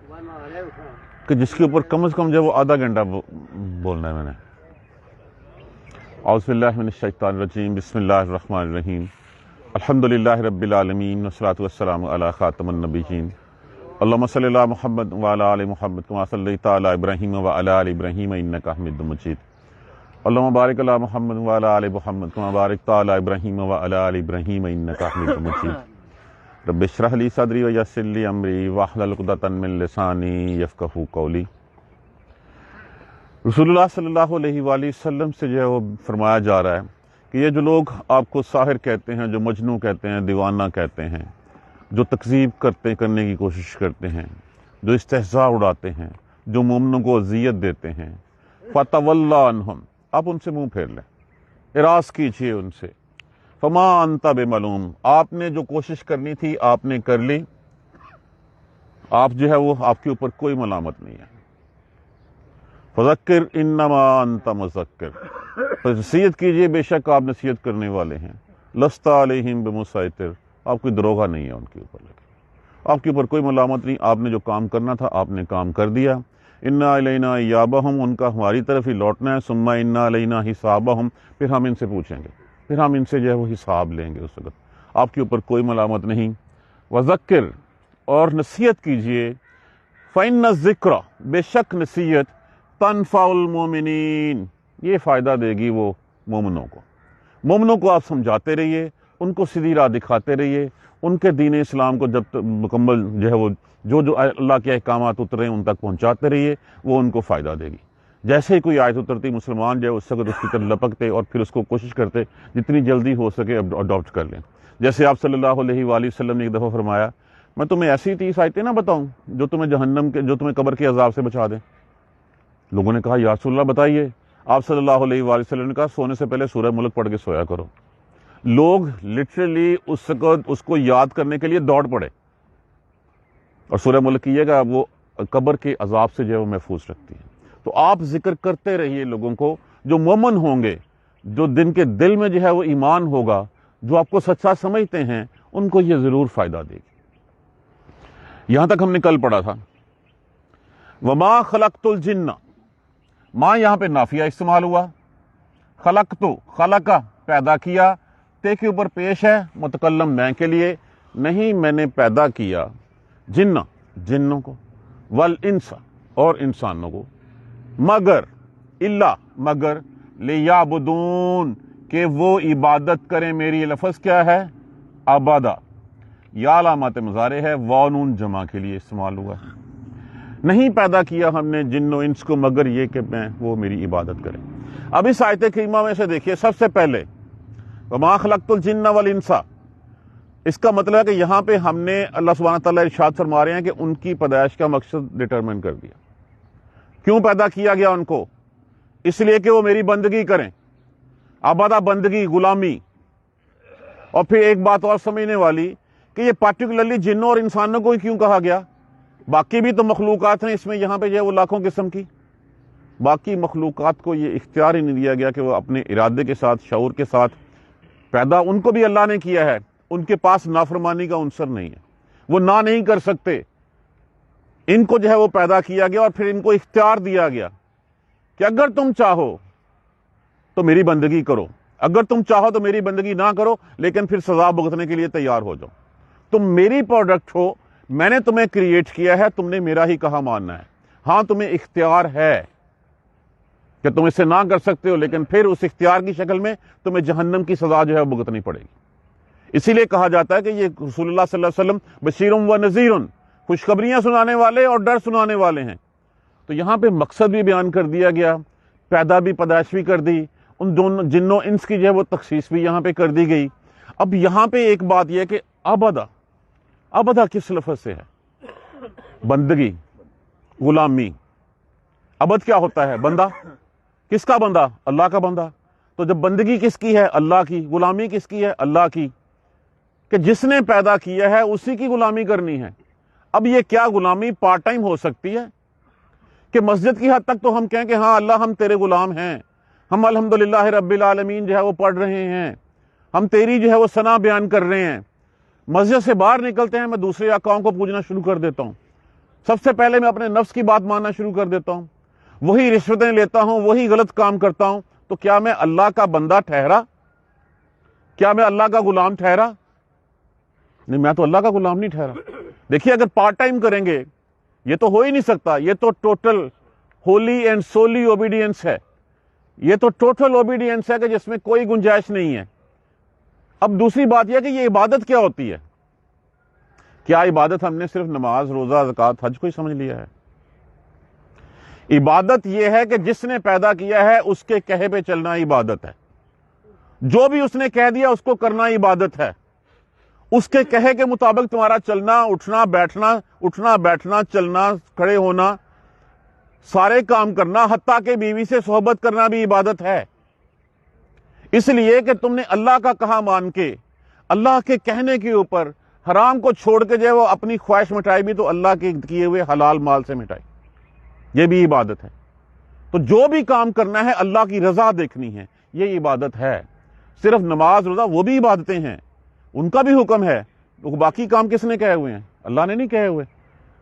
کہ جس کے اوپر کم از کم جو وہ آدھا گھنٹہ بولنا ہے میں نے. اعوذ باللہ من الشیطان الرجیم، بسم اللہ الرحمن الرحیم، الحمدللہ رب العالمین والصلاۃ والسلام علی خاتم النبیین، اللہم صلی علی محمد وعلی آل محمد کما صلیت علی ابراہیم وعلی آل ابراہیم انک حمید مجید، اللہم بارک علی محمد وعلی آل محمد کما بارکت علی ابراہیم وعلی آل ابراہیم انک حمید مجید، رب اشرح لی صدری ویسر لی امری واحلل عقدۃ من لسانی یفقہوا قولی. رسول اللہ صلی اللہ علیہ وآلہ وسلم سے جو ہے وہ فرمایا جا رہا ہے کہ یہ جو لوگ آپ کو ساحر کہتے ہیں، جو مجنوں کہتے ہیں، دیوانہ کہتے ہیں، جو تکذیب کرنے کی کوشش کرتے ہیں، جو استہزاء اڑاتے ہیں، جو مومنوں کو اذیت دیتے ہیں، فَتَوَلَّ عَنْهُمْ، آپ ان سے منہ پھیر لیں، اعراض کیجئے ان سے. فَمَا أَنْتَ بِمَلُومٍ، آپ نے جو کوشش کرنی تھی آپ نے کر لی، آپ جو ہے وہ آپ کے اوپر کوئی ملامت نہیں ہے. فذکر انما انت مذکر، نصیحت کیجئے، بے شک آپ نصیحت کرنے والے ہیں. لست علیہم بمسیطر، آپ کوئی دروغہ نہیں ہے ان کے اوپر، لیکن آپ کے اوپر کوئی ملامت نہیں، آپ نے جو کام کرنا تھا آپ نے کام کر دیا. انا الینا ایابہم، ان کا ہماری طرف ہی لوٹنا ہے. ثم انا علینا حسابہم، پھر ہم ان سے پوچھیں گے، پھر ہم ان سے جو ہے وہ حساب لیں گے. اس وقت آپ کے اوپر کوئی ملامت نہیں. وذکر، اور نصیحت کیجئے. فإن الذکر، بے شک نصیحت، تنفع المومنین، یہ فائدہ دے گی وہ مومنوں کو. مومنوں کو آپ سمجھاتے رہیے، ان کو سیدھی راہ دکھاتے رہیے، ان کے دین اسلام کو جب تک مکمل جو ہے وہ جو اللہ کے احکامات اترے ہیں ان تک پہنچاتے رہیے، وہ ان کو فائدہ دے گی. جیسے ہی کوئی آیت اترتی، مسلمان جو ہے اس وقت اس کی طرف لپکتے اور پھر اس کو کوشش کرتے جتنی جلدی ہو سکے اڈاپٹ کر لیں. جیسے آپ صلی اللہ علیہ وآلہ وسلم نے ایک دفعہ فرمایا، میں تمہیں ایسی 30 آیتیں نہ بتاؤں جو تمہیں قبر کے عذاب سے بچا دیں. لوگوں نے کہا یا رسول اللہ بتائیے. آپ صلی اللہ علیہ وآلہ وسلم نے کہا سونے سے پہلے سورہ ملک پڑھ کے سویا کرو. لوگ لٹرلی اس وقت اس کو یاد کرنے کے لیے دوڑ پڑے. اور سورہ ملک کیے گا، وہ قبر کے عذاب سے جو ہے وہ محفوظ رکھتی ہے. تو آپ ذکر کرتے رہیے لوگوں کو، جو مومن ہوں گے، جو دن کے دل میں جو ہے وہ ایمان ہوگا، جو آپ کو سچا سمجھتے ہیں، ان کو یہ ضرور فائدہ دے گی. یہاں تک ہم نے کل پڑھا تھا وما خلقت الجن، ماں یہاں پہ نافیہ استعمال ہوا. خلقتو، خلقہ پیدا کیا، تے کے اوپر پیش ہے متکلم میں کے لیے، نہیں میں نے پیدا کیا جنوں کو، والانس اور انسانوں کو، مگر مگر لیعبدون، کہ وہ عبادت کریں میری. لفظ کیا ہے؟ عبادہ، یا علامات مضارع ہے، واو نون جمع کے لیے استعمال ہوا ہے. نہیں پیدا کیا ہم نے جن و انس کو مگر یہ کہ وہ میری عبادت کریں. اب اس آیت کریمہ میں سے دیکھیے، سب سے پہلے وما خلقت الجن والانس، اس کا مطلب ہے کہ یہاں پہ ہم نے اللہ سبحانہ تعالیٰ ارشاد فرما رہے ہیں کہ ان کی پیدائش کا مقصد ڈٹرمن کر دیا. کیوں پیدا کیا گیا ان کو؟ اس لیے کہ وہ میری بندگی کریں. عبادہ، بندگی، غلامی. اور پھر ایک بات اور سمجھنے والی کہ یہ پارٹیکولرلی جنوں اور انسانوں کو ہی کیوں کہا گیا؟ باقی بھی تو مخلوقات ہیں اس میں، یہاں پہ جو ہے وہ لاکھوں قسم کی. باقی مخلوقات کو یہ اختیار ہی نہیں دیا گیا کہ وہ اپنے ارادے کے ساتھ، شعور کے ساتھ پیدا، ان کو بھی اللہ نے کیا ہے. ان کے پاس نافرمانی کا عنصر نہیں ہے، وہ نہ نہیں کر سکتے. ان کو جو ہے وہ پیدا کیا گیا اور پھر ان کو اختیار دیا گیا کہ اگر تم چاہو تو میری بندگی کرو، اگر تم چاہو تو میری بندگی نہ کرو، لیکن پھر سزا بھگتنے کے لیے تیار ہو جاؤ. تم میری پروڈکٹ ہو، میں نے تمہیں کریٹ کیا ہے، تم نے میرا ہی کہا ماننا ہے. ہاں تمہیں اختیار ہے کہ تم اسے نہ کر سکتے ہو، لیکن پھر اس اختیار کی شکل میں تمہیں جہنم کی سزا جو ہے بھگتنی پڑے گی. اسی لیے کہا جاتا ہے کہ یہ رسول اللہ صلی اللہ علیہ وسلم بشیرٌ و نذیر، خوشخبریاں سنانے والے اور ڈر سنانے والے ہیں. تو یہاں پہ مقصد بھی بیان کر دیا گیا، پیدائش بھی کر دی، ان دونوں جنوں انس کی جو ہے وہ تخصیص بھی یہاں پہ کر دی گئی. اب یہاں پہ ایک بات یہ ہے کہ عبدہ کس لفظ سے ہے؟ بندگی، غلامی. عبد کیا ہوتا ہے؟ بندہ. کس کا بندہ؟ اللہ کا بندہ. تو جب بندگی کس کی ہے؟ اللہ کی. غلامی کس کی ہے؟ اللہ کی. کہ جس نے پیدا کیا ہے اسی کی غلامی کرنی ہے. اب یہ کیا غلامی پارٹ ٹائم ہو سکتی ہے کہ مسجد کی حد تک تو ہم کہیں کہ ہاں اللہ ہم تیرے غلام ہیں، ہم الحمدللہ رب العالمین جو ہے وہ پڑھ رہے ہیں، ہم تیری جو ہے وہ ثنا بیان کر رہے ہیں. مسجد سے باہر نکلتے ہیں، میں دوسرے آقاؤں کو پوجنا شروع کر دیتا ہوں. سب سے پہلے میں اپنے نفس کی بات ماننا شروع کر دیتا ہوں، وہی رشوتیں لیتا ہوں، وہی غلط کام کرتا ہوں، تو کیا میں اللہ کا بندہ ٹھہرا؟ کیا میں اللہ کا غلام ٹھہرا؟ نہیں، میں تو اللہ کا غلام نہیں ٹھہرا۔ دیکھیے، اگر پارٹ ٹائم کریں گے یہ تو ہو ہی نہیں سکتا، یہ تو ٹوٹل ہولی اینڈ سولی اوبیڈینس ہے، یہ تو ٹوٹل اوبیڈینس ہے کہ جس میں کوئی گنجائش نہیں ہے۔ اب دوسری بات یہ کہ یہ عبادت کیا ہوتی ہے؟ کیا عبادت ہم نے صرف نماز، روزہ، زکوٰۃ، حج کو ہی سمجھ لیا ہے؟ عبادت یہ ہے کہ جس نے پیدا کیا ہے اس کے کہے پہ چلنا عبادت ہے، جو بھی اس نے کہہ دیا اس کو کرنا عبادت ہے، اس کے کہے کے مطابق تمہارا چلنا، اٹھنا بیٹھنا، چلنا، کھڑے ہونا، سارے کام کرنا، حتیٰ کہ بیوی سے صحبت کرنا بھی عبادت ہے۔ اس لیے کہ تم نے اللہ کا کہا مان کے، اللہ کے کہنے کے اوپر حرام کو چھوڑ کے جو ہے وہ اپنی خواہش مٹائی بھی تو اللہ کے کیے ہوئے حلال مال سے مٹائی، یہ بھی عبادت ہے۔ تو جو بھی کام کرنا ہے اللہ کی رضا دیکھنی ہے، یہ عبادت ہے۔ صرف نماز، روزہ وہ بھی عبادتیں ہیں، ان کا بھی حکم ہے۔ تو باقی کام کس نے کہے ہوئے ہیں؟ اللہ نے نہیں کہے ہوئے۔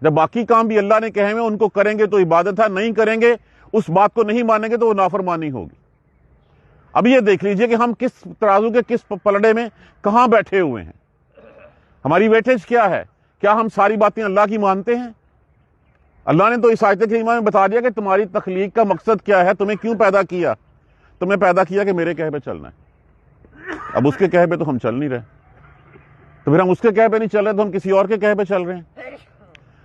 جب باقی کام بھی اللہ نے کہے ہوئے ان کو کریں گے تو عبادت ہے، نہیں کریں گے، اس بات کو نہیں مانیں گے تو وہ نافرمانی ہوگی۔ اب یہ دیکھ لیجئے کہ ہم کس ترازو کے کس پلڑے میں کہاں بیٹھے ہوئے ہیں، ہماری ویٹیج کیا ہے؟ کیا ہم ساری باتیں اللہ کی مانتے ہیں؟ اللہ نے تو اس آیت کریمہ میں بتا دیا کہ تمہاری تخلیق کا مقصد کیا ہے، تمہیں کیوں پیدا کیا؟ تمہیں پیدا کیا کہ میرے کہے پہ چلنا ہے۔ اب اس کے کہے پہ تو ہم چل نہیں رہے، تو پھر ہم اس کے کہے پہ نہیں چل رہے تو ہم کسی اور کے کہے پہ چل رہے ہیں۔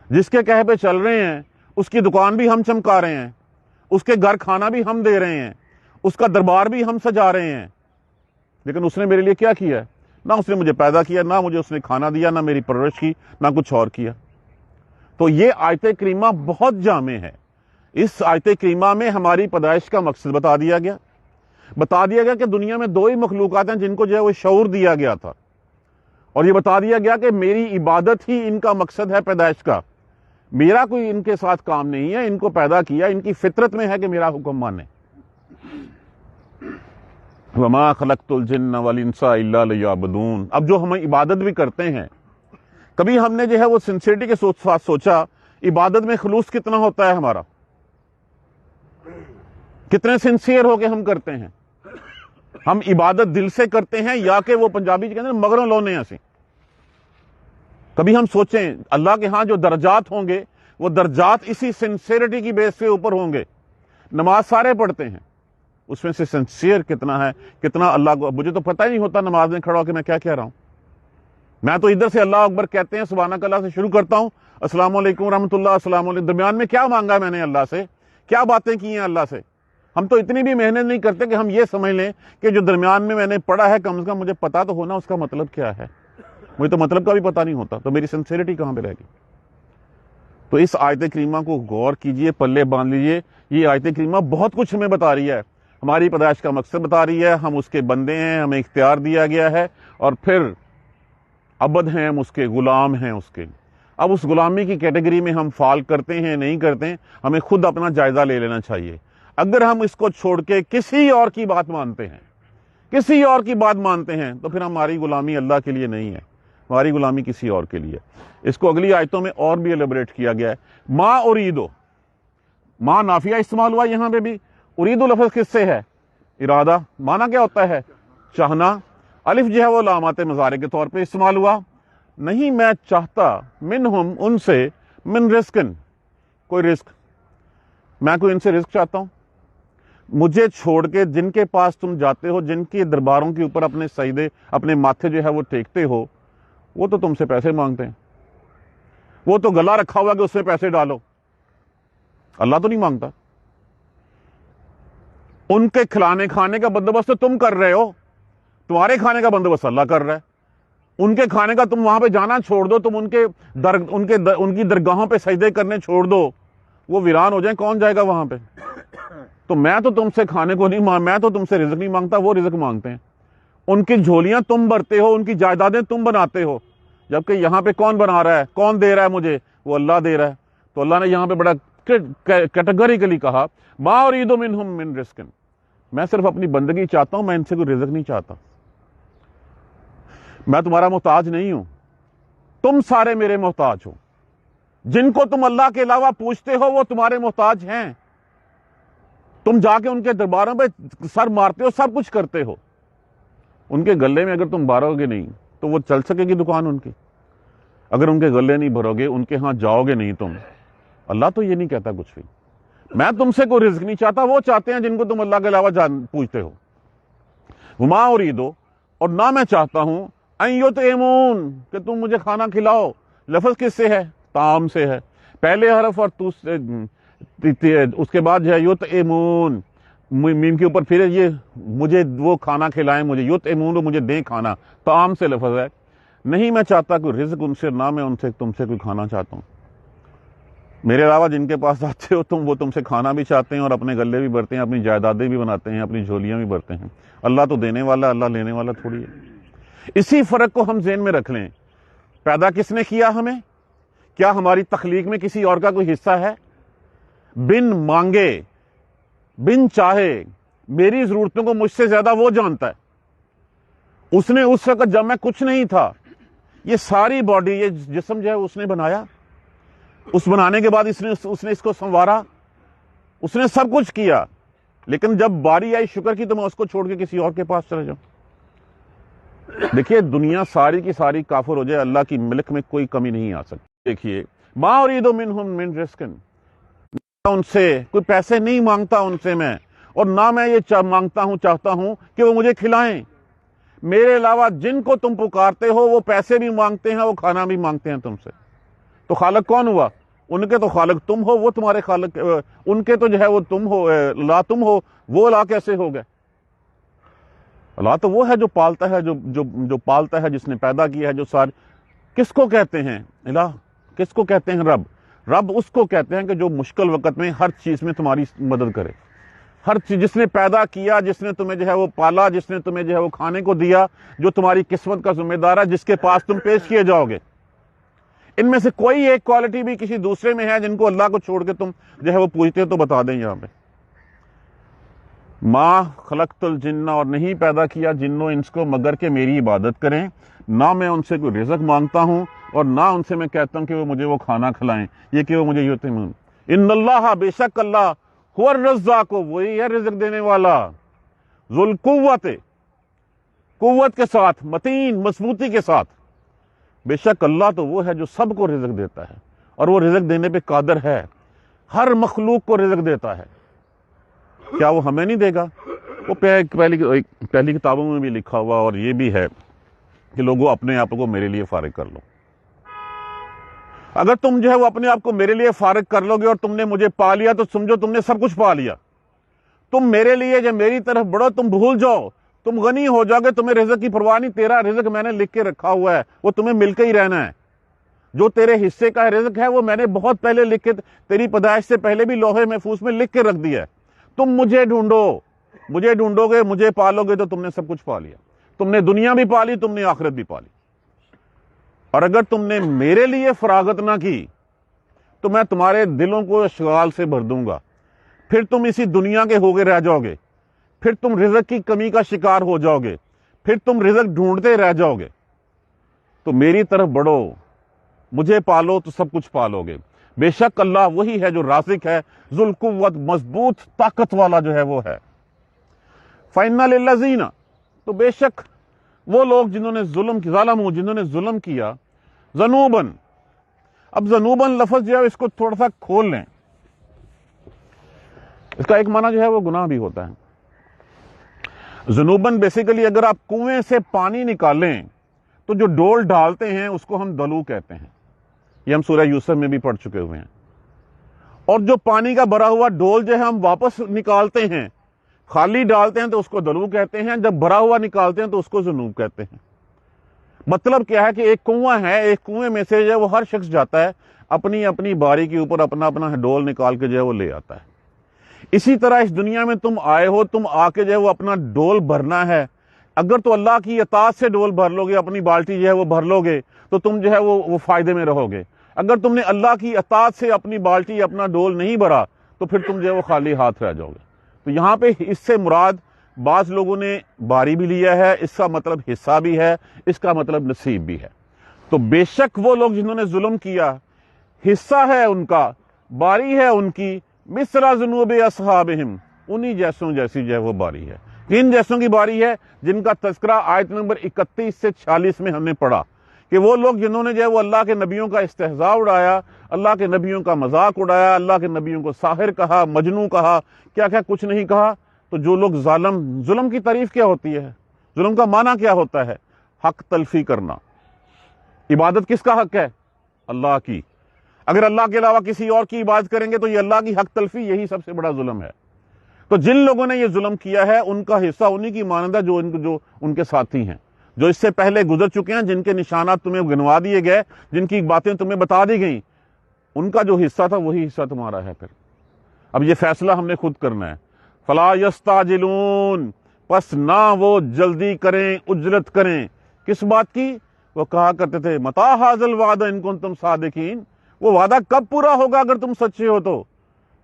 جس کے کہے پہ چل رہے ہیں اس کی دکان بھی ہم چمکا رہے ہیں، اس کے گھر کھانا بھی ہم دے رہے ہیں، اس کا دربار بھی ہم سجا رہے ہیں، لیکن اس نے میرے لیے کیا کیا ہے؟ نہ اس نے مجھے پیدا کیا، نہ مجھے اس نے کھانا دیا، نہ میری پرورش کی، نہ کچھ اور کیا۔ تو یہ آیت کریمہ بہت جامع ہے۔ اس آیت کریمہ میں ہماری پیدائش کا مقصد بتا دیا گیا کہ دنیا میں دو ہی مخلوقات ہیں جن کو جو ہے وہ شعور دیا گیا تھا، اور یہ بتا دیا گیا کہ میری عبادت ہی ان کا مقصد ہے پیدائش کا، میرا کوئی ان کے ساتھ کام نہیں ہے، ان کو پیدا کیا، ان کی فطرت میں ہے کہ میرا حکم مانے۔ وَمَا خَلَقْتُ الْجِنَّ وَالْإِنسَ إِلَّا لِيَعْبُدُونَ۔ اب جو ہم عبادت بھی کرتے ہیں، کبھی ہم نے جو ہے وہ سنسیئرٹی کے ساتھ سوچا عبادت میں خلوص کتنا ہوتا ہے ہمارا؟ کتنے سنسیئر ہو کے ہم کرتے ہیں؟ ہم عبادت دل سے کرتے ہیں یا کہ وہ پنجابی کہتے ہیں مگروں لونے ایسے؟ کبھی ہم سوچیں اللہ کے ہاں جو درجات ہوں گے وہ درجات اسی سنسیئرٹی کی بیس سے اوپر ہوں گے۔ نماز سارے پڑھتے ہیں، اس میں سے سنسیئر کتنا ہے، کتنا اللہ کو، مجھے تو پتہ ہی نہیں ہوتا نماز میں کھڑا ہو کہ میں کیا کہہ رہا ہوں۔ میں تو ادھر سے اللہ اکبر کہتے ہیں سبحانک اللہ سے شروع کرتا ہوں، السلام علیکم ورحمۃ اللہ، السلام علیکم، درمیان میں کیا مانگا میں نے اللہ سے، کیا باتیں کی ہیں اللہ سے؟ ہم تو اتنی بھی محنت نہیں کرتے کہ ہم یہ سمجھ لیں کہ جو درمیان میں نے پڑھا ہے کم از کم مجھے پتا تو ہونا اس کا مطلب کیا ہے۔ مجھے تو مطلب کا بھی پتہ نہیں ہوتا، تو میری سنسیئرٹی کہاں پہ رہ گئی؟ تو اس آیت کریمہ کو غور کیجئے، پلے باندھ لیجئے۔ یہ آیت کریمہ بہت کچھ ہمیں بتا رہی ہے، ہماری پیدائش کا مقصد بتا رہی ہے، ہم اس کے بندے ہیں، ہمیں اختیار دیا گیا ہے، اور پھر عبد ہیں ہم اس کے، غلام ہیں اس کے۔ اب اس غلامی کی کیٹیگری میں ہم فال کرتے ہیں نہیں کرتے ہیں، ہمیں خود اپنا جائزہ لے لینا چاہیے۔ اگر ہم اس کو چھوڑ کے کسی اور کی بات مانتے ہیں، کسی اور کی بات مانتے ہیں، تو پھر ہماری غلامی اللہ کے لیے نہیں ہے، ہماری غلامی کسی اور کے لیے۔ اس کو اگلی آیتوں میں اور بھی ایلیبریٹ کیا گیا ہے۔ ما اریدو، ما نافیہ استعمال ہوا یہاں پہ بھی، اریدو لفظ کس سے ہے؟ ارادہ، معنی کیا ہوتا ہے؟ چاہنا۔ الف جو ہے وہ علامات مضارع کے طور پہ استعمال ہوا، نہیں میں چاہتا، منہم ان سے، من رزقن، کوئی رزق، میں کوئی ان سے رزق چاہتا ہوں؟ مجھے چھوڑ کے جن کے پاس تم جاتے ہو، جن کے درباروں کے اوپر اپنے سجدے، اپنے ماتھے جو ہے وہ ٹیکتے ہو، وہ تو تم سے پیسے مانگتے ہیں، وہ تو گلا رکھا ہوا کہ اس میں پیسے ڈالو۔ اللہ تو نہیں مانگتا۔ ان کے کھلانے کھانے کا بندوبست تو تم کر رہے ہو، تمہارے کھانے کا بندوبست اللہ کر رہا ہے۔ ان کے کھانے کا تم وہاں پہ جانا چھوڑ دو، تم ان کی درگاہوں پہ سجدے کرنے چھوڑ دو، وہ ویران ہو جائیں، کون جائے گا وہاں پہ؟ تو میں تو تم سے کھانے کو نہیں میں تو تم سے رزق نہیں مانگتا، وہ رزق مانگتے ہیں۔ ان کی جھولیاں تم بھرتے ہو، ان کی جائیدادیں تم بناتے ہو، جبکہ یہاں پہ کون بنا رہا ہے، کون دے رہا ہے مجھے؟ وہ اللہ دے رہا ہے۔ تو اللہ نے یہاں پہ بڑا کیٹیگریکلی کہا، ما ارید منہم من رزق، میں صرف اپنی بندگی چاہتا ہوں، میں ان سے کوئی رزق نہیں چاہتا۔ میں تمہارا محتاج نہیں ہوں، تم سارے میرے محتاج ہو۔ جن کو تم اللہ کے علاوہ پوچھتے ہو وہ تمہارے محتاج ہیں. تم جا کے ان کے درباروں پہ سر مارتے ہو, سب کچھ کرتے ہو. ان کے گلے میں اگر تم بھرو گے نہیں تو وہ چل سکے گی دکان ان کی؟ اگر ان کے گلے نہیں بھرو گے, ان کے ہاں جاؤ گے نہیں تم. اللہ تو یہ نہیں کہتا کچھ بھی. میں تم سے کوئی رزق نہیں چاہتا, وہ چاہتے ہیں جن کو تم اللہ کے علاوہ پوچھتے ہو. وما اریدو, اور نہ میں چاہتا ہوں, ان یطعمون, کہ تم مجھے کھانا کھلاؤ. لفظ کس سے ہے؟ طعام سے ہے. پہلے حرف اور اس کے بعد جو ہے یطعمون, میم کے اوپر پھر یہ مجھے وہ کھانا کھلائیں, مجھے یطعمون, مجھے دیں کھانا. طعام سے لفظ ہے. نہیں میں چاہتا کوئی رزق ان سے, نہ میں ان سے تم سے کوئی کھانا چاہتا ہوں. میرے علاوہ جن کے پاس آتے ہو تم, وہ تم سے کھانا بھی چاہتے ہیں اور اپنے گلے بھی بھرتے ہیں, اپنی جائیدادیں بھی بناتے ہیں, اپنی جھولیاں بھی بھرتے ہیں. اللہ تو دینے والا, اللہ لینے والا تھوڑی ہے. اسی فرق کو ہم ذہن میں رکھ لیں. پیدا کس نے کیا ہمیں؟ کیا ہماری تخلیق میں کسی اور کا کوئی حصہ ہے؟ بن مانگے, بن چاہے, میری ضرورتوں کو مجھ سے زیادہ وہ جانتا ہے. اس نے اس وقت جب میں کچھ نہیں تھا, یہ ساری باڈی, یہ جسم جو ہے اس نے بنایا. اس بنانے کے بعد اس نے اس کو سنوارا, اس نے سب کچھ کیا. لیکن جب باری آئی شکر کی تو میں اس کو چھوڑ کے کسی اور کے پاس چلے جاؤں. دیکھیے دنیا ساری کی ساری کافر ہو جائے, اللہ کی ملک میں کوئی کمی نہیں آ سکتی. دیکھیے ما اريد منهم من رزق, ان سے کوئی پیسے نہیں مانگتا ان سے میں, اور نہ میں یہ مانگتا ہوں, چاہتا ہوں کہ وہ مجھے کھلائیں. میرے علاوہ جن کو تم پکارتے ہو وہ پیسے بھی مانگتے ہیں, وہ کھانا بھی مانگتے ہیں تم سے. تو خالق کون ہوا؟ ان کے تو خالق تم ہو, وہ تمہارے خالق, ان کے تو جو ہے وہ تم ہو, اللہ تم ہو, وہ اللہ کیسے ہو گئے؟ اللہ تو وہ ہے جو پالتا ہے, جو پالتا ہے, جس نے پیدا کیا ہے. جو سارے کس کو کہتے ہیں الہ؟ کس کو کہتے ہیں رب؟ رب اس کو کہتے ہیں کہ جو مشکل وقت میں ہر چیز میں تمہاری مدد کرے. ہر چیز, جس نے پیدا کیا, جس نے تمہیں جو ہے وہ پالا, جس نے تمہیں جو ہے وہ کھانے کو دیا, جو تمہاری قسمت کا ذمہ دار ہے, جس کے پاس تم پیش کیے جاؤ گے. ان میں سے کوئی ایک کوالٹی بھی کسی دوسرے میں ہے جن کو اللہ کو چھوڑ کے تم جو ہے وہ پوچھتے ہو تو بتا دیں یہاں پہ. ما خلقت الجن, اور نہیں پیدا کیا جن و انس کو مگر کہ میری عبادت کریں. نہ میں ان سے کوئی رزق مانگتا ہوں, اور نہ ان سے میں کہتا ہوں کہ وہ مجھے وہ کھانا کھلائیں, یہ کہ وہ مجھے یطعمون. ان اللہ, بے شک اللہ, هو الرزاق, وہی ہے رزق دینے والا, ذو القوت, قوت کے ساتھ, متین, مضبوطی کے ساتھ. بے شک اللہ تو وہ ہے جو سب کو رزق دیتا ہے, اور وہ رزق دینے پہ قادر ہے. ہر مخلوق کو رزق دیتا ہے. کیا وہ ہمیں نہیں دے گا؟ وہ پہلی کتابوں میں بھی لکھا ہوا, اور یہ بھی ہے کہ لوگوں اپنے آپ کو میرے لیے فارغ کر لو. اگر تم جو ہے وہ اپنے آپ کو میرے لیے فارغ کر لو گے اور تم نے مجھے پا لیا تو سمجھو تم نے سب کچھ پا لیا. تم میرے لیے جب میری طرف بڑھو, تم بھول جاؤ, تم غنی ہو جاؤ گے, تمہیں رزق کی پرواہ نہیں. تیرا رزق میں نے لکھ کے رکھا ہوا ہے, وہ تمہیں مل کے ہی رہنا ہے. جو تیرے حصے کا رزق ہے وہ میں نے بہت پہلے لکھ کے, تیری پیدائش سے پہلے بھی لوہے محفوظ میں لکھ کے رکھ دیا ہے. تم مجھے ڈھونڈو گے, مجھے پالو گے تو تم نے سب کچھ پا لیا. تم نے دنیا بھی پالی, تم نے آخرت بھی پالی. اور اگر تم نے میرے لیے فراغت نہ کی تو میں تمہارے دلوں کو اشغال سے بھر دوں گا. پھر تم اسی دنیا کے ہو کے رہ جاؤ گے, پھر تم رزق کی کمی کا شکار ہو جاؤ گے, پھر تم رزق ڈھونڈتے رہ جاؤ گے. تو میری طرف بڑھو, مجھے پالو تو سب کچھ پالو گے. بے شک اللہ وہی ہے جو رازق ہے, ذو القوت, مضبوط طاقت والا جو ہے وہ ہے. فَإِنَّ لِلَّذِينَ, تو بے شک وہ لوگ جنہوں نے ظلم کیا, ذنوباً. اب ذنوباً لفظ جو ہے اس کو تھوڑا سا کھول لیں. اس کا ایک معنی جو ہے وہ گناہ بھی ہوتا ہے. ذنوباً بیسیکلی اگر آپ کنویں سے پانی نکالیں تو جو ڈول ڈالتے ہیں اس کو ہم دلو کہتے ہیں. یہ ہم سورہ یوسف میں بھی پڑھ چکے ہوئے ہیں. اور جو پانی کا بھرا ہوا ڈول جو ہے ہم واپس نکالتے ہیں, خالی ڈالتے ہیں تو اس کو دلو کہتے ہیں, جب بھرا ہوا نکالتے ہیں تو اس کو ذنوب کہتے ہیں. مطلب کیا ہے کہ ایک کنواں ہے, ایک کنویں میں سے جو ہے وہ ہر شخص جاتا ہے, اپنی اپنی باری کے اوپر اپنا اپنا ڈول نکال کے جو ہے وہ لے آتا ہے. اسی طرح اس دنیا میں تم آئے ہو, تم آ کے جو ہے وہ اپنا ڈول بھرنا ہے. اگر تو اللہ کی اطاعت سے ڈول بھر لو گے, اپنی بالٹی جو ہے وہ بھر لو گے تو تم جو ہے وہ فائدے میں رہو گے. اگر تم نے اللہ کی اطاعت سے اپنی بالٹی, اپنا ڈول نہیں بھرا تو پھر تم جو ہے وہ خالی ہاتھ رہ جاؤ گے. تو یہاں پہ اس سے مراد بعض لوگوں نے باری بھی لیا ہے, اس کا مطلب حصہ بھی ہے, اس کا مطلب نصیب بھی ہے. تو بے شک وہ لوگ جنہوں نے ظلم کیا, حصہ ہے ان کا، باری ہے ان کی، مثل ذنوب اصحابہم، انہی جیسوں جیسی جو ہے وہ باری ہے۔ کن جیسوں کی باری ہے؟ جن کا تذکرہ آیت نمبر 31 سے 46 میں ہم نے پڑھا کہ وہ لوگ جنہوں نے جو ہے وہ اللہ کے نبیوں کا استہزاء اڑایا، اللہ کے نبیوں کا مذاق اڑایا، اللہ کے نبیوں کو ساحر کہا، مجنوں کہا، کیا کیا کچھ نہیں کہا۔ تو جو لوگ ظلم کی تعریف کیا ہوتی ہے؟ ظلم کا معنی کیا ہوتا ہے؟ حق تلفی کرنا۔ عبادت کس کا حق ہے؟ اللہ کی۔ اگر اللہ کے علاوہ کسی اور کی عبادت کریں گے تو یہ اللہ کی حق تلفی، یہی سب سے بڑا ظلم ہے۔ تو جن لوگوں نے یہ ظلم کیا ہے ان کا حصہ انہی کی مانند ہے جو ان کے ساتھی ہیں، جو اس سے پہلے گزر چکے ہیں، جن کے نشانات تمہیں گنوا دیے گئے، جن کی باتیں تمہیں بتا دی گئیں، ان کا جو حصہ تھا وہی حصہ تمہارا ہے۔ پھر اب یہ فیصلہ ہم نے خود کرنا ہے۔ فلا یستعجلون، پس نہ وہ جلدی کریں، اجرت کریں۔ کس بات کی؟ وہ کہا کرتے تھے متی ھذا الوعد ان کنتم صادقین، وہ وعدہ کب پورا ہوگا اگر تم سچے ہو تو؟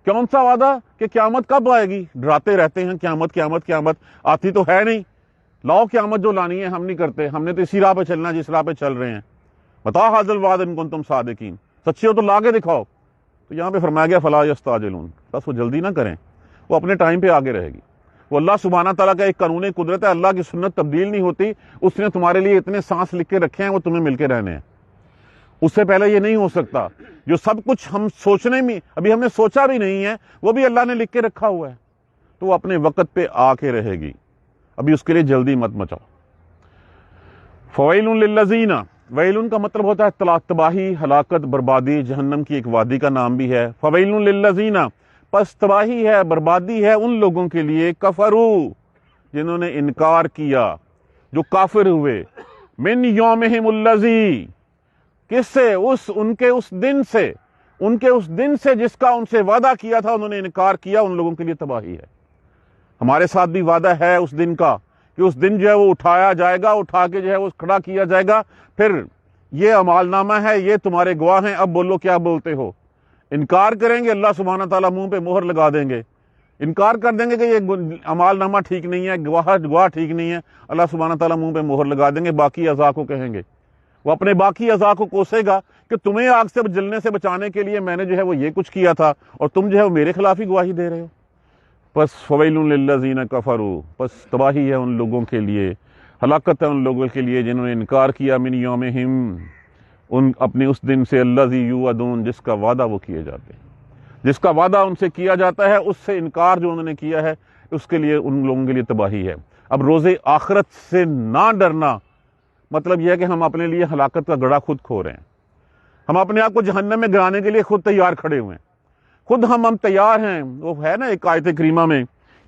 کون سا وعدہ؟ کہ قیامت کب آئے گی؟ ڈراتے رہتے ہیں قیامت قیامت قیامت، آتی تو ہے نہیں۔ لاؤ قیامت جو لانی ہے، ہم نہیں کرتے، ہم نے تو اسی راہ پہ چلنا جس راہ پہ چل رہے ہیں۔ متی ھذا الوعد ان کنتم صادقین، سچے ہو تو لا کے دکھاؤ۔ تو یہاں پہ فرمایا گیا فلا یستعجلون، بس وہ جلدی نہ کریں، وہ اپنے ٹائم پہ آگے رہے گی۔ وہ اللہ سبحانہ تعالیٰ کا ایک قانون قدرت ہے، اللہ کی سنت تبدیل نہیں ہوتی۔ اس نے تمہارے لیے اتنے سانس لکھ کے رکھے ہیں، وہ تمہیں مل کے رہنے ہیں۔ اس سے پہلے یہ نہیں ہو سکتا۔ جو سب کچھ ہم سوچنے میں ابھی ہم نے سوچا بھی نہیں ہے، وہ بھی اللہ نے لکھ کے رکھا ہوا ہے، تو وہ اپنے وقت پہ آ کے رہے گی۔ ابھی اس کے لیے جلدی مت مچاؤ۔ فویل للذین، ویلن کا مطلب ہوتا ہے تباہی، ہلاکت، بربادی۔ جہنم کی ایک وادی کا نام بھی ہے۔ فویل للذین، پس تباہی ہے، بربادی ہے ان لوگوں کے لیے، کفروا، جنہوں نے انکار کیا، جو کافر ہوئے، من یومہم الذی، کس سے؟ ان کے اس دن سے جس کا ان سے وعدہ کیا تھا، انہوں نے انکار کیا، ان لوگوں کے لیے تباہی ہے۔ ہمارے ساتھ بھی وعدہ ہے اس دن کا کہ اس دن جو ہے وہ اٹھایا جائے گا، اٹھا کے جو ہے وہ کھڑا کیا جائے گا، پھر یہ اعمال نامہ ہے، یہ تمہارے گواہ ہیں، اب بولو کیا بولتے ہو۔ انکار کریں گے، اللہ سبحانہ تعالیٰ منہ پہ مہر لگا دیں گے۔ انکار کر دیں گے کہ یہ اعمال نامہ ٹھیک نہیں ہے، گواہ ٹھیک نہیں ہے، اللہ سبحانہ تعالیٰ منہ پہ مہر لگا دیں گے۔ باقی اعضاء کو کہیں گے، وہ اپنے باقی اعضاء کو کوسے گا کہ تمہیں آگ سے جلنے سے بچانے کے لیے میں نے جو ہے وہ یہ کچھ کیا تھا، اور تم جو ہے وہ میرے خلاف ہی گواہی دے رہے ہو۔ پس فویل للذین کفروا، پس تباہی ہے ان لوگوں کے لیے، ہلاکت ہے ان لوگوں کے لیے جنہوں نے انکار کیا، من یومہم، ان اپنے اس دن سے، الذی یوعدون، جس کا وعدہ وہ کیے جاتے ہیں، جس کا وعدہ ان سے کیا جاتا ہے، اس سے انکار جو انہوں نے کیا ہے، اس کے لیے ان لوگوں کے لیے تباہی ہے۔ اب روز آخرت سے نہ ڈرنا مطلب یہ ہے کہ ہم اپنے لیے ہلاکت کا گڑھا خود کھو رہے ہیں، ہم اپنے آپ کو جہنم میں گرانے کے لیے خود تیار کھڑے ہوئے ہیں، خود ہم تیار ہیں۔ وہ ہے نا ایک آیت کریمہ میں،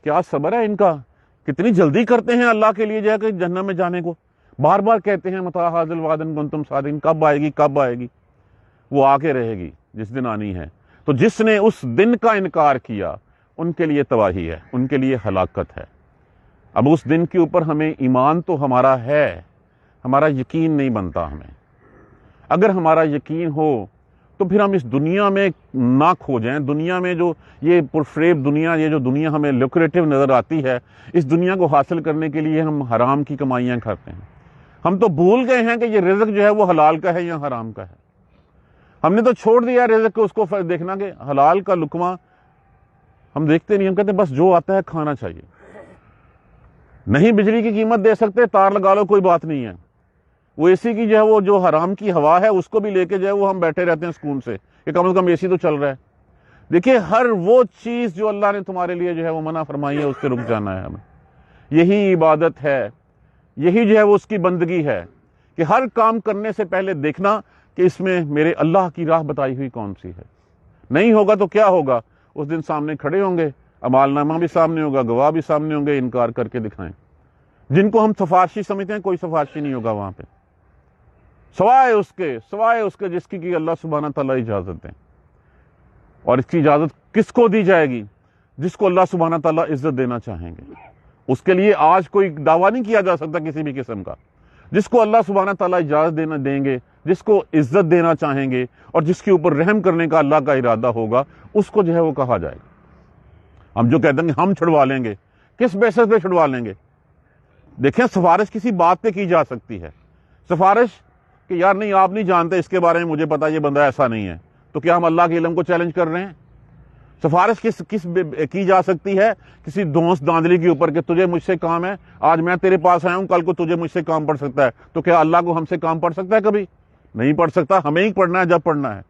کیا صبر ہے ان کا، کتنی جلدی کرتے ہیں اللہ کے لیے جو ہے کہ جہنم میں جانے کو، بار بار کہتے ہیں متی ھذا الوعد ان کنتم صادقین، کب آئے گی کب آئے گی؟ وہ آ کے رہے گی جس دن آنی ہے۔ تو جس نے اس دن کا انکار کیا ان کے لیے تباہی ہے، ان کے لیے ہلاکت ہے۔ اب اس دن کے اوپر ہمیں ایمان تو ہمارا ہے، ہمارا یقین نہیں بنتا ہمیں۔ اگر ہمارا یقین ہو تو پھر ہم اس دنیا میں نہ کھو جائیں۔ دنیا میں جو یہ پرفریب دنیا، یہ جو دنیا ہمیں لوکریٹو نظر آتی ہے، اس دنیا کو حاصل کرنے کے لیے ہم حرام کی کمائیاں کرتے ہیں۔ ہم تو بھول گئے ہیں کہ یہ رزق جو ہے وہ حلال کا ہے یا حرام کا ہے۔ ہم نے تو چھوڑ دیا رزق کو، اس کو دیکھنا کہ حلال کا لقمہ ہم دیکھتے نہیں، ہم کہتے ہیں بس جو آتا ہے کھانا چاہیے۔ نہیں بجلی کی قیمت دے سکتے، تار لگا لو، کوئی بات نہیں ہے۔ وہ اے سی کی جو ہے وہ جو حرام کی ہوا ہے اس کو بھی لے کے جو ہے وہ ہم بیٹھے رہتے ہیں سکون سے کہ کم از کم اے سی تو چل رہا ہے۔ دیکھیے ہر وہ چیز جو اللہ نے تمہارے لیے جو ہے وہ منع فرمائی ہے، اس سے رک جانا ہے ہمیں۔ یہی عبادت ہے، یہی جو ہے وہ اس کی بندگی ہے کہ ہر کام کرنے سے پہلے دیکھنا کہ اس میں میرے اللہ کی راہ بتائی ہوئی کون سی ہے۔ نہیں ہوگا تو کیا ہوگا؟ اس دن سامنے کھڑے ہوں گے، اعمال نامہ بھی سامنے ہوگا، گواہ بھی سامنے ہوں گے، انکار کر کے دکھائیں۔ جن کو ہم سفارشی سمجھتے ہیں، کوئی سفارشی نہیں ہوگا وہاں پہ، سوائے اس کے جس کی اللہ سبحانہ تعالیٰ اجازت دیں۔ اور اس کی اجازت کس کو دی جائے گی؟ جس کو اللہ سبحانہ تعالیٰ عزت دینا چاہیں گے۔ اس کے لیے آج کوئی دعویٰ نہیں کیا جا سکتا کسی بھی قسم کا۔ جس کو اللہ سبحانہ تعالیٰ اجازت دیں گے، جس کو عزت دینا چاہیں گے، اور جس کے اوپر رحم کرنے کا اللہ کا ارادہ ہوگا، اس کو جو ہے وہ کہا جائے گا۔ ہم جو کہتے ہیں کہ ہم چھڑوا لیں گے، کس بیسس پہ چھڑوا لیں گے؟ دیکھیں سفارش کسی بات پہ کی جا سکتی ہے، سفارش کہ یار نہیں آپ نہیں جانتے اس کے بارے میں، مجھے پتا یہ بندہ ایسا نہیں ہے، تو کیا ہم اللہ کے علم کو چیلنج کر رہے ہیں؟ سفارش کس کی جا سکتی ہے؟ کسی دوست داندلی کے اوپر کہ تجھے مجھ سے کام ہے، آج میں تیرے پاس آیا ہوں، کل کو تجھے مجھ سے کام پڑ سکتا ہے، تو کیا اللہ کو ہم سے کام پڑ سکتا ہے؟ کبھی نہیں پڑ سکتا، ہمیں ہی پڑھنا ہے جب پڑھنا ہے۔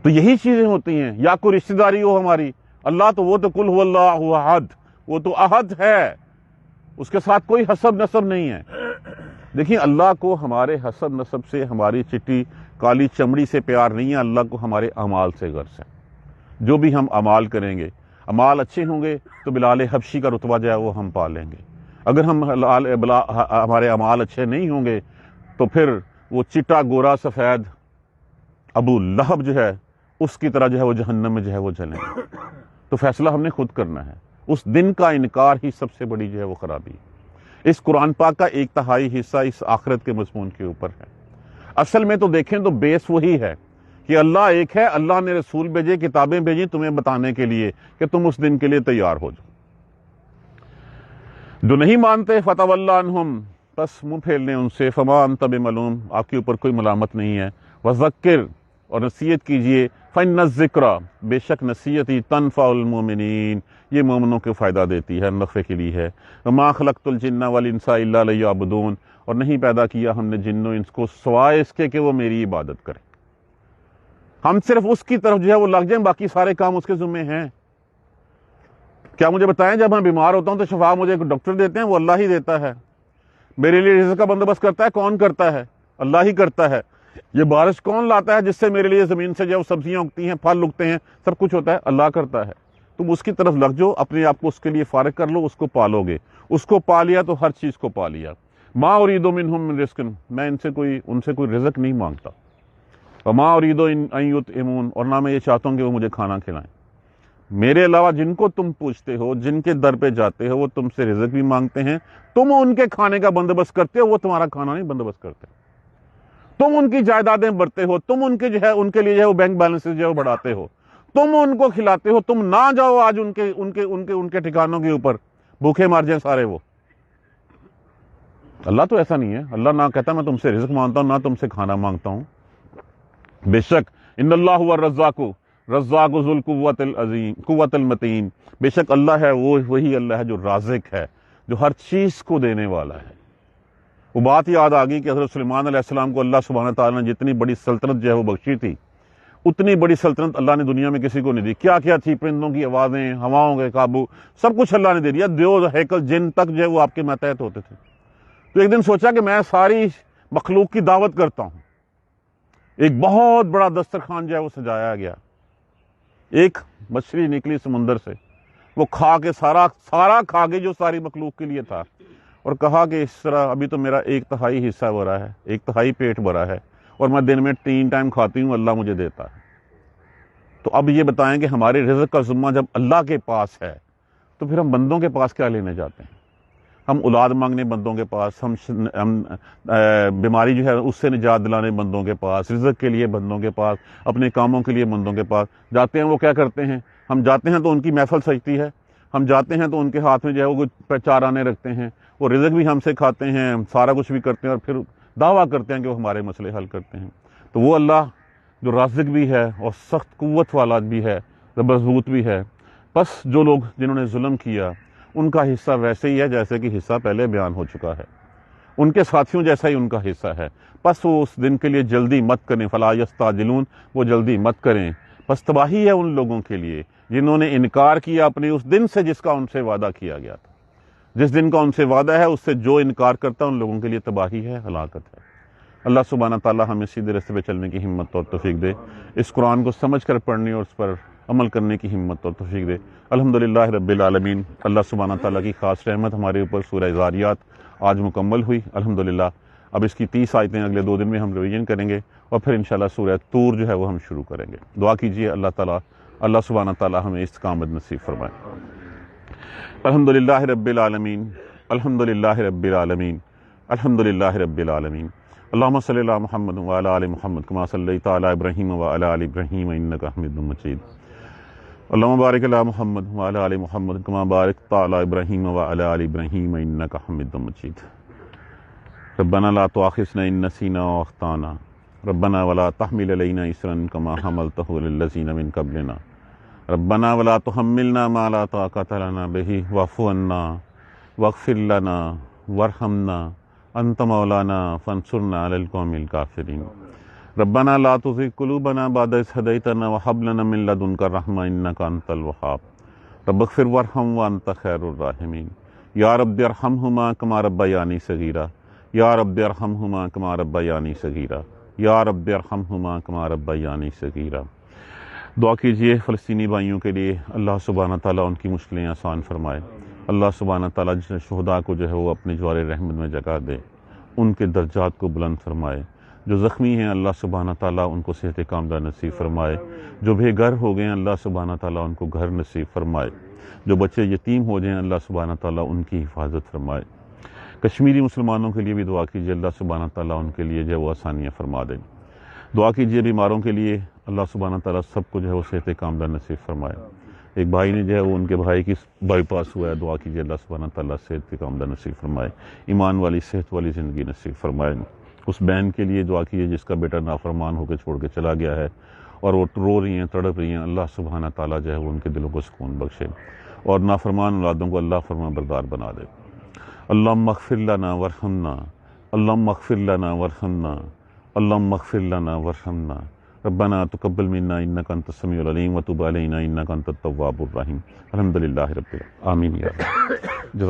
تو یہی چیزیں ہوتی ہیں، یا کوئی رشتہ داری ہو ہماری، اللہ تو وہ تو قل هو اللہ احد، وہ تو احد ہے، اس کے ساتھ کوئی حسب نسب نہیں ہے۔ دیکھیں اللہ کو ہمارے حسب نسب سے، ہماری چٹی کالی چمڑی سے پیار نہیں ہے، اللہ کو ہمارے اعمال سے غرض ہے۔ جو بھی ہم اعمال کریں گے، اعمال اچھے ہوں گے تو بلال حبشی کا رتبہ جو ہے وہ ہم پا لیں گے۔ اگر ہمارے اعمال اچھے نہیں ہوں گے تو پھر وہ چٹا گورا سفید ابو لہب جو ہے اس کی طرح جو ہے وہ جہنم میں جو ہے وہ جلیں گے۔ تو فیصلہ ہم نے خود کرنا ہے۔ اس دن کا انکار ہی سب سے بڑی جو ہے وہ خرابی ہے۔ اس قرآن پاک کا 1/3 حصہ اس آخرت کے مضمون کے اوپر ہے۔ اصل میں تو دیکھیں تو بیس وہی ہے کہ اللہ ایک ہے، اللہ نے رسول بھیجے، کتابیں بھیجی تمہیں بتانے کے لیے کہ تم اس دن کے لیے تیار ہو جاؤ۔ جو نہیں مانتے فتولی عنہم، بس منہ پھیر لیں ان سے، فما انت بملوم، آپ کے اوپر کوئی ملامت نہیں ہے، وذکر، اور نصیحت کیجئے، فإن الذکریٰ، بے شک نصیحت ہی تنفع المؤمنین، یہ مومنوں کو فائدہ دیتی ہے، نفع کے لیے ہے۔ وما خلقت الجن والانس الا لیعبدون، اور نہیں پیدا کیا ہم نے جن و انس کو سوائے اس کے کہ وہ میری عبادت کریں۔ ہم صرف اس کی طرف جو ہے وہ لگ جائیں، باقی سارے کام اس کے ذمے ہیں۔ کیا مجھے بتائیں، جب میں بیمار ہوتا ہوں تو شفا مجھے ڈاکٹر دیتے ہیں؟ وہ اللہ ہی دیتا ہے۔ میرے لیے رزق کا بندوبست کرتا ہے کون کرتا ہے؟ اللہ ہی کرتا ہے۔ یہ بارش کون لاتا ہے جس سے میرے لیے زمین سے جو سبزیاں اگتی ہیں، پھل اگتے ہیں، سب کچھ ہوتا ہے؟ اللہ کرتا ہے۔ تم اس کی طرف لگ جاؤ، اپنے آپ کو اس کے لیے فارغ کر لو، اس کو پالو گے۔ اس کو پا لیا تو ہر چیز کو پا لیا۔ ما ارید منہم من رزق، میں ان سے کوئی رزق نہیں مانگتا۔ وما ارید ان یطعمون، اور نہ میں یہ چاہتا ہوں کہ وہ مجھے کھانا کھلائیں۔ میرے علاوہ جن کو تم پوچھتے ہو، جن کے در پہ جاتے ہو، وہ تم سے رزق بھی مانگتے ہیں، تم ان کے کھانے کا بندوبست کرتے ہو، وہ تمہارا کھانا نہیں بندوبست کرتے۔ تم ان کی جائیدادیں بڑھتے ہو، تم ان کے ان کے لیے جو ہے وہ بینک بیلنس جو ہے وہ بڑھاتے ہو، تم ان کو کھلاتے ہو، تم نہ جاؤ آج ان کے ٹھکانوں کے اوپر، بھوکے مار جائیں سارے وہ۔ اللہ تو ایسا نہیں ہے، اللہ نہ کہتا میں تم سے رزق مانگتا ہوں، نہ تم سے کھانا مانگتا ہوں۔ بے شک ان اللہ هو الرزاق ذو القوت العظیم قوت المتین، بے شک اللہ ہے، وہی اللہ ہے جو رازق ہے، جو ہر چیز کو دینے والا ہے۔ وہ بات یاد آ گئی کہ حضرت سلیمان علیہ السلام کو اللہ سبحانہ تعالیٰ نے جتنی بڑی سلطنت جو ہے وہ بخشی تھی، اتنی بڑی سلطنت اللہ نے دنیا میں کسی کو نہیں دی۔ کیا کیا تھی؟ پرندوں کی آوازیں، ہواؤں کے قابو، سب کچھ اللہ نے دے دیا۔ دیو ہیکل جن تک جو ہے وہ آپ کے ماتحت ہوتے تھے۔ تو ایک دن سوچا کہ میں ساری مخلوق کی دعوت کرتا ہوں۔ ایک بہت بڑا دسترخوان جو ہے وہ سجایا گیا، ایک مچھلی نکلی سمندر سے، وہ کھا کے سارا کھا گئی جو ساری مخلوق کے لیے تھا، اور کہا کہ اس طرح ابھی تو میرا 1/3 حصہ بھرا ہے، 1/3 پیٹ بھرا ہے، اور میں دن میں 3 ٹائم کھاتی ہوں، اللہ مجھے دیتا ہے۔ تو اب یہ بتائیں کہ ہمارے رزق کا ذمہ جب اللہ کے پاس ہے تو پھر ہم بندوں کے پاس کیا لینے جاتے ہیں؟ ہم اولاد مانگنے بندوں کے پاس، ہم بیماری جو ہے اس سے نجات دلانے بندوں کے پاس، رزق کے لیے بندوں کے پاس، اپنے کاموں کے لیے بندوں کے پاس جاتے ہیں۔ وہ کیا کرتے ہیں؟ ہم جاتے ہیں تو ان کی محفل سجتی ہے، ہم جاتے ہیں تو ان کے ہاتھ میں جو ہے وہ کچھ چارانے رکھتے ہیں، وہ رزق بھی ہم سے کھاتے ہیں، سارا کچھ بھی کرتے ہیں، اور پھر دعویٰ کرتے ہیں کہ وہ ہمارے مسئلے حل کرتے ہیں۔ تو وہ اللہ جو رازق بھی ہے اور سخت قوت والا بھی ہے، مضبوط بھی ہے۔ بس جو لوگ جنہوں نے ظلم کیا ان کا حصہ ویسے ہی ہے جیسے کہ حصہ پہلے بیان ہو چکا ہے، ان کے ساتھیوں جیسا ہی ان کا حصہ ہے۔ بس وہ اس دن کے لیے جلدی مت کریں، فلا یستعجلون، وہ جلدی مت کریں۔ بس تباہی ہے ان لوگوں کے لیے جنہوں نے انکار کیا اپنے اس دن سے جس کا ان سے وعدہ کیا گیا تھا۔ جس دن کا ان سے وعدہ ہے اس سے جو انکار کرتا ہے ان لوگوں کے لیے تباہی ہے، ہلاکت ہے۔ اللہ سبحانہ تعالیٰ ہمیں سیدھے راستے پہ چلنے کی ہمت اور توفیق دے، اس قرآن کو سمجھ کر پڑھنے اور اس پر عمل کرنے کی ہمت اور توفیق دے۔ الحمدللہ رب العالمین۔ اللہ سبحانہ تعالیٰ کی خاص رحمت ہمارے اوپر سورہ ذاریات آج مکمل ہوئی الحمدللہ۔ اب اس کی 30 آیتیں اگلے 2 دن میں ہم ریویژن کریں گے، اور پھر انشاءاللہ سورہ طور جو ہے وہ ہم شروع کریں گے۔ دعا کیجیے اللہ سبحانہ تعالیٰ ہمیں استقامت نصیب فرمائے۔ الحمدللہ رب العالمین، الحمدللہ رب العالمین، الحمدللہ رب العالمین۔ اللہم صلی علی محمد وعلی آل محمد کما صلیت علی ابراہیم وعلی آل ابراہیم انک حمید مجید۔ اللہم بارک علی محمد وعلی آل محمد کما بارکت علی ابراہیم وعلی آل ابراہیم انک حمید مجید۔ ربنا لا تؤاخذنا ان نسینا واخطانا ربنا ولا تحمل علينا إصرا كما حملته على الذين من قبلنا ربنا ولا تحملنا ما لا طاقة لنا به واعف عنا واغفر لنا وارحمنا أنت مولانا فانصرنا على القوم الكافرين ربنا لا تزغ قلوبنا بعد إذ هديتنا وهب لنا من لدنك رحمة إنك أنت الوهاب رب اغفر وارحم وأنت خير الراحمين یا رب ارحمہما کما ربیانی صغیرا یا رب ارحمہما کما ربیانی صغیرا یا رب ارحمہما کما ربیانی صغیرا۔ دعا کیجئے فلسطینی بھائیوں کے لیے، اللہ سبحانہ تعالیٰ ان کی مشکلیں آسان فرمائے، اللہ سبحانہ تعالیٰ جس شہداء کو جو ہے وہ اپنے جوار رحمت میں جگہ دے، ان کے درجات کو بلند فرمائے، جو زخمی ہیں اللہ سبحانہ تعالیٰ ان کو صحت کاملہ نصیب فرمائے، جو بے گھر ہو گئے ہیں اللہ سبحانہ تعالیٰ ان کو گھر نصیب فرمائے، جو بچے یتیم ہو جائیں اللہ سبحانہ تعالیٰ ان کی حفاظت فرمائے۔ کشمیری مسلمانوں کے لیے بھی دعا کیجیے، اللہ سبحانہ تعالیٰ ان کے لیے جو ہے وہ آسانیاں فرما دیں۔ دعا کیجیے بیماروں کے لیے، اللہ سبحانہ تعالیٰ سب کو جو ہے وہ صحت کاملہ نصیب فرمائے۔ ایک بھائی نے جو ہے وہ ان کے بھائی کی بائی پاس ہوا ہے، دعا کیجیے اللہ سبحانہ تعالیٰ صحت کاملہ نصیب فرمائے، ایمان والی صحت والی زندگی نصیب فرمائے۔ اس بہن کے لیے دعا کیجیے جس کا بیٹا نافرمان ہو کے چھوڑ کے چلا گیا ہے اور وہ رو رہی ہیں، تڑپ رہی ہیں، اللہ سبحانہ تعالیٰ جو ہے وہ ان کے دلوں کو سکون بخشے اور نافرمان اولادوں کو اللہ فرما بردار بنا دے۔ اللہم اغفر لنا ورحمنا، اللہم اغفر لنا ورحمنا، اللہم اغفر لنا ورحمنا، ربنا تقبل منا انک انت السمیع العلیم وتب علینا انک انت التواب الرحیم۔ الحمدللہ رب العالمین، آمین یا رب۔